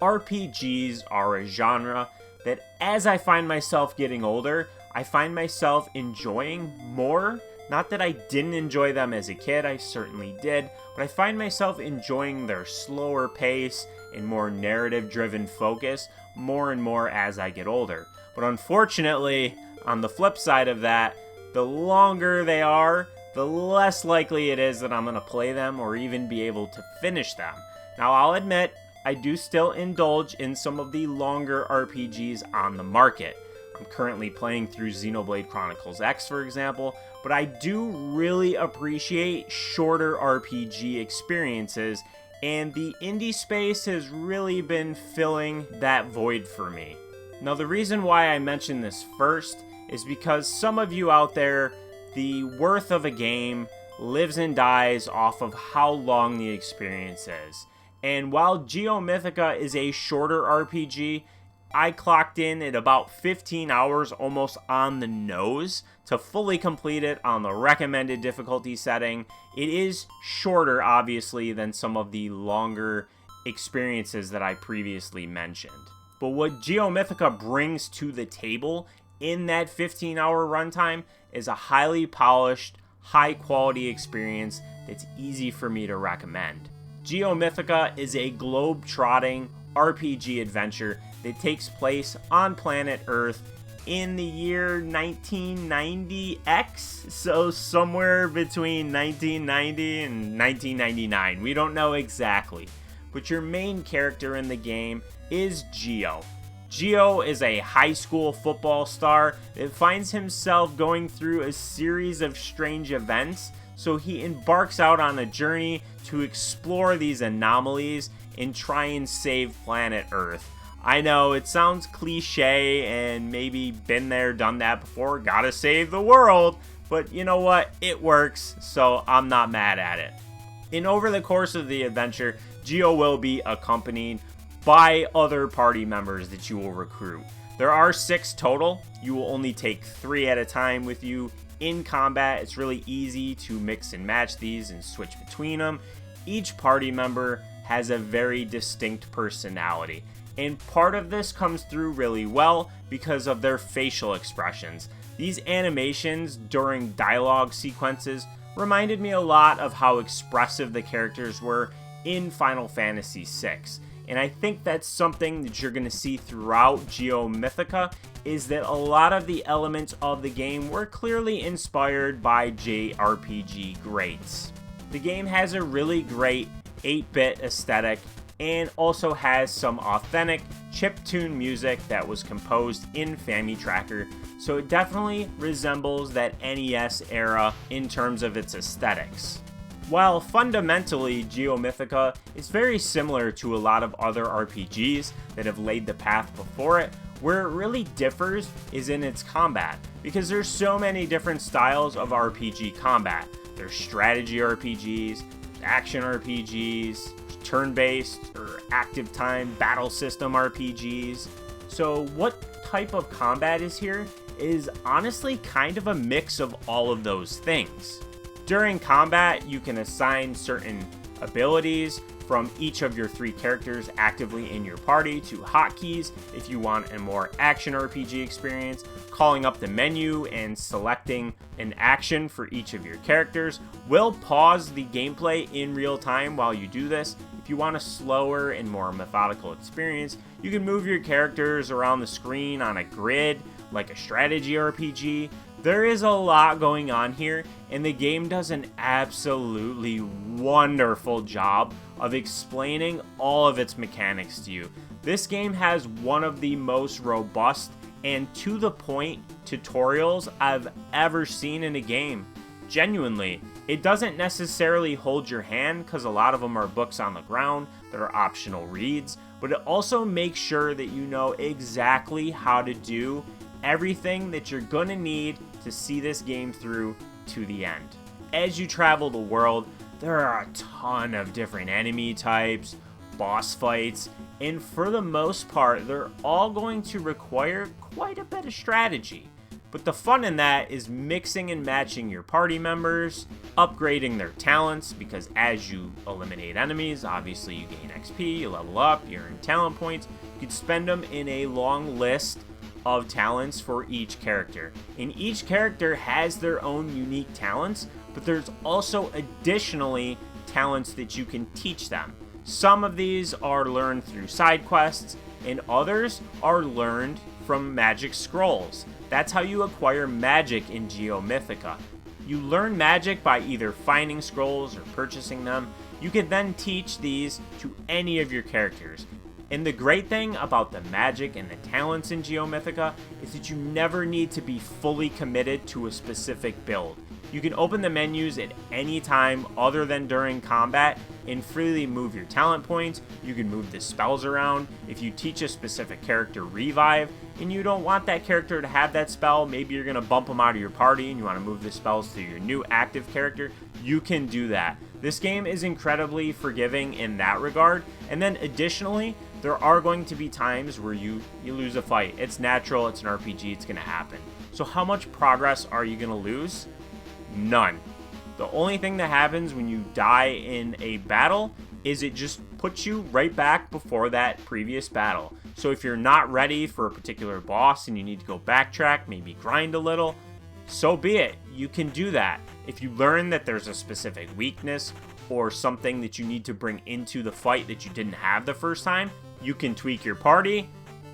RPGs are a genre that, as I find myself getting older, I find myself enjoying more. Not that I didn't enjoy them as a kid, I certainly did, but I find myself enjoying their slower pace and more narrative-driven focus more and more as I get older. But unfortunately, on the flip side of that, the longer they are, the less likely it is that I'm going to play them or even be able to finish them. Now, I'll admit, I do still indulge in some of the longer RPGs on the market. I'm currently playing through Xenoblade Chronicles X, for example, but I do really appreciate shorter RPG experiences, and the indie space has really been filling that void for me. Now, the reason why I mention this first is because some of you out there, the worth of a game lives and dies off of how long the experience is. And while Geo Mythica is a shorter RPG, I clocked in at about 15 hours almost on the nose to fully complete it on the recommended difficulty setting. It is shorter, obviously, than some of the longer experiences that I previously mentioned. But what Geo Mythica brings to the table in that 15-hour runtime is a highly polished, high-quality experience that's easy for me to recommend. Geo Mythica is a globe-trotting RPG adventure that takes place on planet Earth in the year 1990X, so somewhere between 1990 and 1999. We don't know exactly, but your main character in the game is Geo. Geo is a high school football star that finds himself going through a series of strange events, so he embarks out on a journey to explore these anomalies and try and save planet Earth. I know it sounds cliche and maybe been there, done that before, gotta save the world, but you know what, it works, so I'm not mad at it. And over the course of the adventure, Geo will be accompanied by other party members that you will recruit. There are 6 total. You will only take 3 at a time with you in combat. It's really easy to mix and match these and switch between them. Each party member has a very distinct personality, and part of this comes through really well because of their facial expressions. These animations during dialogue sequences reminded me a lot of how expressive the characters were in Final Fantasy VI. And I think that's something that you're going to see throughout Geo Mythica, is that a lot of the elements of the game were clearly inspired by JRPG greats. The game has a really great 8-bit aesthetic and also has some authentic chiptune music that was composed in FamiTracker, so it definitely resembles that NES era in terms of its aesthetics. While fundamentally Geo Mythica is very similar to a lot of other RPGs that have laid the path before it, where it really differs is in its combat, because there's so many different styles of RPG combat. There's strategy RPGs, action RPGs, turn-based or active time battle system RPGs. So what type of combat is here is honestly kind of a mix of all of those things. During combat, you can assign certain abilities from each of your 3 characters actively in your party to hotkeys if you want a more action RPG experience. Calling up the menu and selecting an action for each of your characters will pause the gameplay in real time while you do this. If you want a slower and more methodical experience, you can move your characters around the screen on a grid like a strategy RPG. There is a lot going on here, and the game does an absolutely wonderful job of explaining all of its mechanics to you. This game has one of the most robust and to the point tutorials I've ever seen in a game. Genuinely, it doesn't necessarily hold your hand because a lot of them are books on the ground that are optional reads, but it also makes sure that you know exactly how to do everything that you're going to need to see this game through to the end. As you travel the world, there are a ton of different enemy types, boss fights, and for the most part, they're all going to require quite a bit of strategy. But the fun in that is mixing and matching your party members, upgrading their talents, because as you eliminate enemies, obviously you gain XP, you level up, you earn talent points. You can spend them in a long list of talents for each character. And each character has their own unique talents, but there's also additionally talents that you can teach them. Some of these are learned through side quests, and others are learned from magic scrolls. That's how you acquire magic in Geo Mythica. You learn magic by either finding scrolls or purchasing them. You can then teach these to any of your characters. And the great thing about the magic and the talents in Geo Mythica is that you never need to be fully committed to a specific build. You can open the menus at any time other than during combat and freely move your talent points. You can move the spells around. If you teach a specific character revive and you don't want that character to have that spell, maybe you're going to bump them out of your party and you want to move the spells to your new active character, you can do that. This game is incredibly forgiving in that regard. And then additionally, there are going to be times where you lose a fight. It's natural, it's an RPG, it's going to happen. So how much progress are you going to lose? None. The only thing that happens when you die in a battle is it just puts you right back before that previous battle. So if you're not ready for a particular boss and you need to go backtrack, maybe grind a little, so be it. You can do that. If you learn that there's a specific weakness or something that you need to bring into the fight that you didn't have the first time, you can tweak your party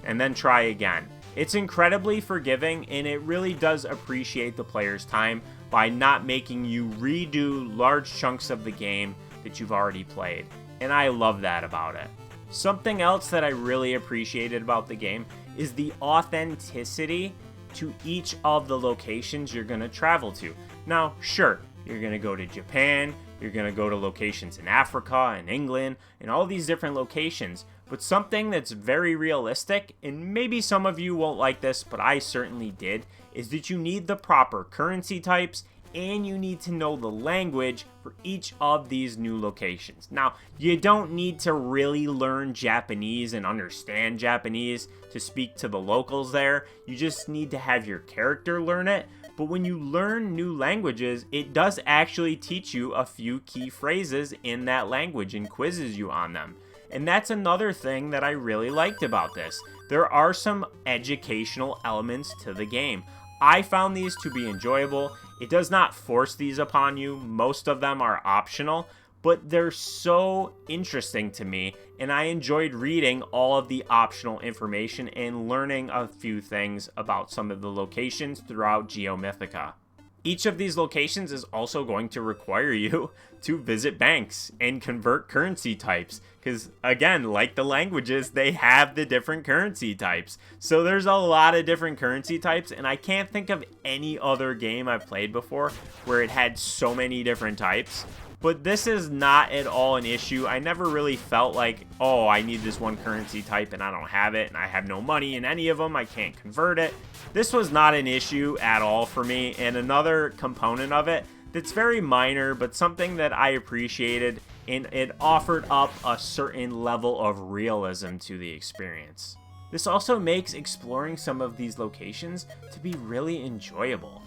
and then try again. It's incredibly forgiving, and it really does appreciate the player's time by not making you redo large chunks of the game that you've already played. And I love that about it. Something else that I really appreciated about the game is the authenticity to each of the locations you're going to travel to. Now, sure, you're going to go to Japan, you're going to go to locations in Africa and England and all these different locations. But something that's very realistic, and maybe some of you won't like this, but I certainly did, is that you need the proper currency types and you need to know the language for each of these new locations. Now, you don't need to really learn Japanese and understand Japanese to speak to the locals there. You just need to have your character learn it. But when you learn new languages, it does actually teach you a few key phrases in that language and quizzes you on them. And that's another thing that I really liked about this. There are some educational elements to the game. I found these to be enjoyable. It does not force these upon you. Most of them are optional, but they're so interesting to me, and I enjoyed reading all of the optional information and learning a few things about some of the locations throughout Geo Mythica. Each of these locations is also going to require you to visit banks and convert currency types. Because again, like the languages, they have the different currency types. So there's a lot of different currency types, and I can't think of any other game I've played before where it had so many different types. But this is not at all an issue. I never really felt like, oh, I need this one currency type and I don't have it and I have no money in any of them. I can't convert it. This was not an issue at all for me. And another component of it that's very minor, but something that I appreciated, and it offered up a certain level of realism to the experience. This also makes exploring some of these locations to be really enjoyable.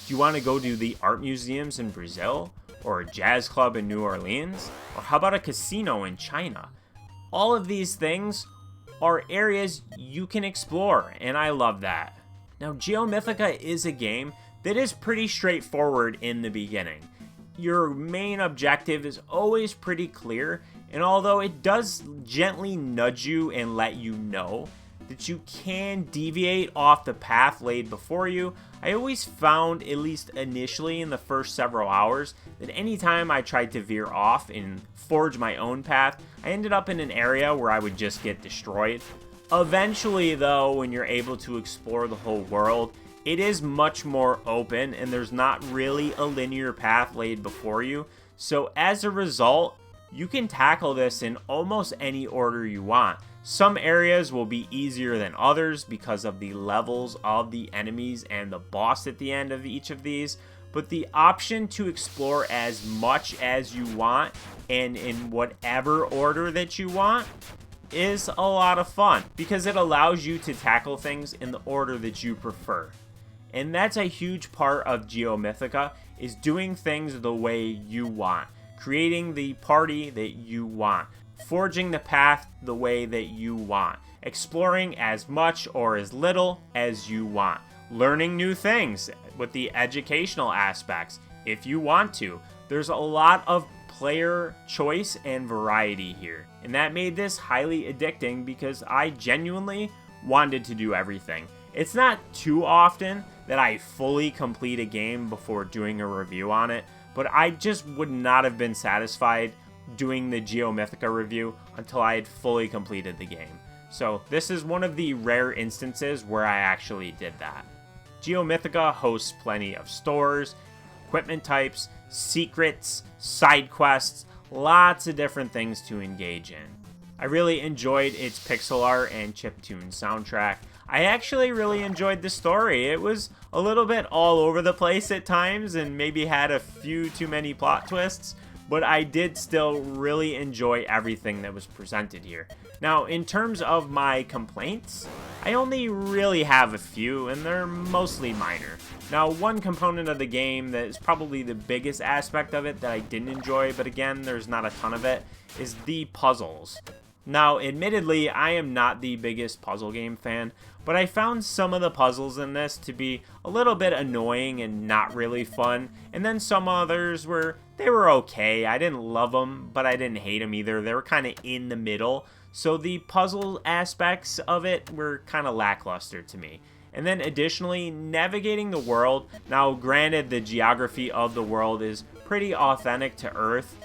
Do you want to go to the art museums in Brazil? Or a jazz club in New Orleans? Or how about a casino in China? All of these things are areas you can explore, and I love that. Now, Geo Mythica is a game that is pretty straightforward in the beginning. Your main objective is always pretty clear, and although it does gently nudge you and let you know that you can deviate off the path laid before you, I always found, at least initially in the first several hours, that anytime I tried to veer off and forge my own path, I ended up in an area where I would just get destroyed. Eventually, though, when you're able to explore the whole world, it is much more open and there's not really a linear path laid before you. So as a result, you can tackle this in almost any order you want. Some areas will be easier than others because of the levels of the enemies and the boss at the end of each of these, but the option to explore as much as you want and in whatever order that you want is a lot of fun because it allows you to tackle things in the order that you prefer. And that's a huge part of Geo Mythica, is doing things the way you want, creating the party that you want, forging the path the way that you want, exploring as much or as little as you want, learning new things with the educational aspects if you want to. There's a lot of player choice and variety here, and that made this highly addicting because I genuinely wanted to do everything. It's not too often that I fully complete a game before doing a review on it, but I just would not have been satisfied doing the Geo Mythica review until I had fully completed the game. So this is one of the rare instances where I actually did that. Geo Mythica hosts plenty of stores, equipment types, secrets, side quests, lots of different things to engage in. I really enjoyed its pixel art and chiptune soundtrack. I actually really enjoyed the story. It was a little bit all over the place at times and maybe had a few too many plot twists, but I did still really enjoy everything that was presented here. Now, in terms of my complaints, I only really have a few, and they're mostly minor. Now, one component of the game that is probably the biggest aspect of it that I didn't enjoy, but again, there's not a ton of it, is the puzzles. Now, admittedly, I am not the biggest puzzle game fan, but I found some of the puzzles in this to be a little bit annoying and not really fun, and then some others they were okay. I didn't love them, but I didn't hate them either. They were kind of in the middle, so the puzzle aspects of it were kind of lackluster to me. And then additionally, navigating the world. Now, granted, the geography of the world is pretty authentic to Earth,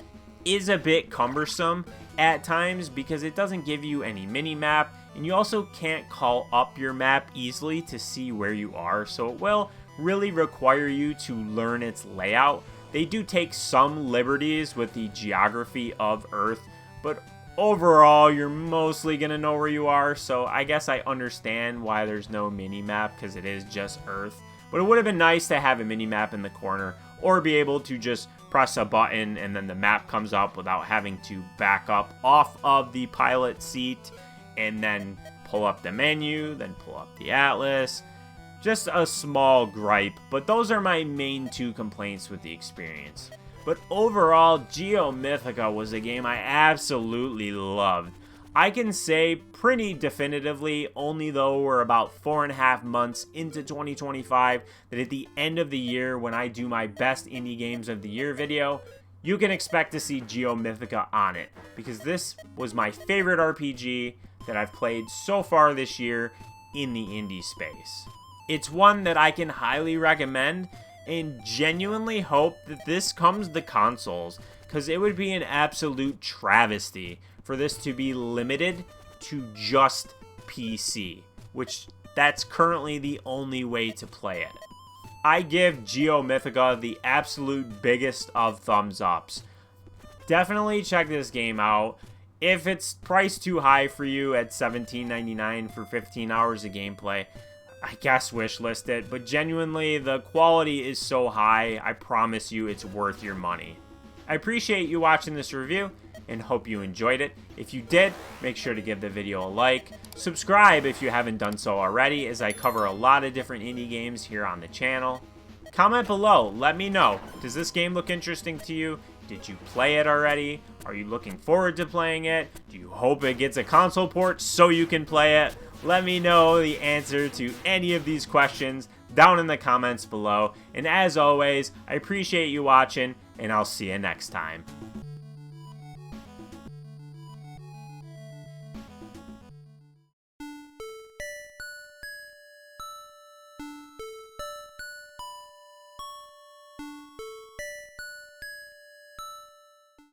is a bit cumbersome at times because it doesn't give you any mini-map, and you also can't call up your map easily to see where you are, so it will really require you to learn its layout. They do take some liberties with the geography of Earth, but overall, you're mostly going to know where you are, so I guess I understand why there's no mini-map because it is just Earth. But it would have been nice to have a mini-map in the corner, or be able to just press a button and then the map comes up without having to back up off of the pilot seat and then pull up the menu, then pull up the atlas. Just a small gripe, but those are my main two complaints with the experience. But overall, Geo Mythica was a game I absolutely loved. I can say pretty definitively, only though we're about 4.5 months into 2025, that at the end of the year, when I do my best indie games of the year video, you can expect to see Geo Mythica on it, because this was my favorite RPG that I've played so far this year in the indie space. It's one that I can highly recommend, and genuinely hope that this comes to consoles, because it would be an absolute travesty for this to be limited to just PC, which that's currently the only way to play it. I give Geo Mythica the absolute biggest of thumbs ups. Definitely check this game out. If it's priced too high for you at $17.99 for 15 hours of gameplay, I guess wishlist it, but genuinely the quality is so high, I promise you it's worth your money. I appreciate you watching this review and hope you enjoyed it. If you did, make sure to give the video a like. Subscribe if you haven't done so already, as I cover a lot of different indie games here on the channel. Comment below, let me know. Does this game look interesting to you? Did you play it already? Are you looking forward to playing it? Do you hope it gets a console port so you can play it? Let me know the answer to any of these questions down in the comments below. And as always, I appreciate you watching, and I'll see you next time.